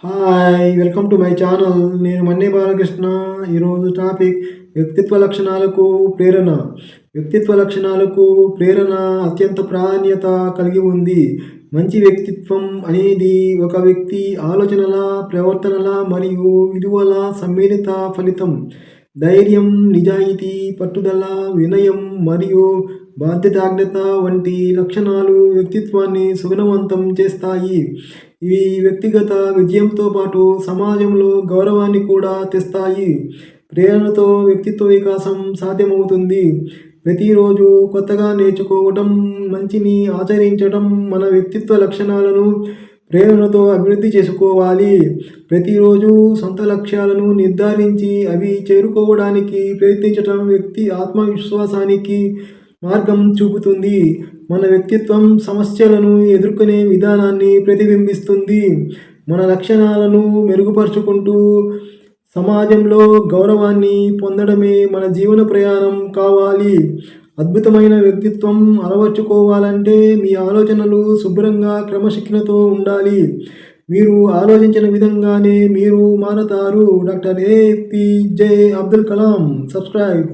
Hi! Welcome to my channel. నేను మన్నే బాలకృష్ణ. ఈరోజు topic వ్యక్తిత్వ లక్షణాలకు ప్రేరణ. వ్యక్తిత్వ లక్షణాలకు ప్రేరణ అత్యంత ప్రాధాన్యత కలిగి ఉంది. మంచి వ్యక్తిత్వం అనేది ఒక వ్యక్తి ఆలోచనల, ప్రవర్తనల మరియు విలువల సమ్మిళిత ఫలితం. ధైర్యం, నిజాయితీ, పట్టుదల, వినయం మరియు బాధ్యతాజ్ఞత వంటి లక్షణాలు వ్యక్తిత్వాన్ని సుగుణవంతం చేస్తాయి. ఇవి వ్యక్తిగత విజయంతో పాటు సమాజంలో గౌరవాన్ని కూడా తెస్తాయి. ప్రేరణతో వ్యక్తిత్వ వికాసం సాధ్యమవుతుంది. ప్రతిరోజు కొత్తగా నేర్చుకోవడం, మంచిని ఆచరించడం మన వ్యక్తిత్వ లక్షణాలను ప్రేరణతో అభివృద్ధి చేసుకోవాలి. ప్రతిరోజు సొంత లక్ష్యాలను నిర్ధారించి అవి చేరుకోవడానికి ప్రయత్నించడం వ్యక్తి ఆత్మవిశ్వాసానికి మార్గం చూపుతుంది. మన వ్యక్తిత్వం సమస్యలను ఎదుర్కొనే విధానాన్ని ప్రతిబింబిస్తుంది. మన లక్షణాలను మెరుగుపరుచుకుంటూ సమాజంలో గౌరవాన్ని పొందడమే మన జీవన ప్రయాణం కావాలి. అద్భుతమైన వ్యక్తిత్వం అలవర్చుకోవాలంటే మీ ఆలోచనలు శుభ్రంగా క్రమశిక్షణతో ఉండాలి. మీరు ఆలోచించిన విధంగానే మీరు మారతారు. Doctor APJ Abdul Kalam. Subscribe.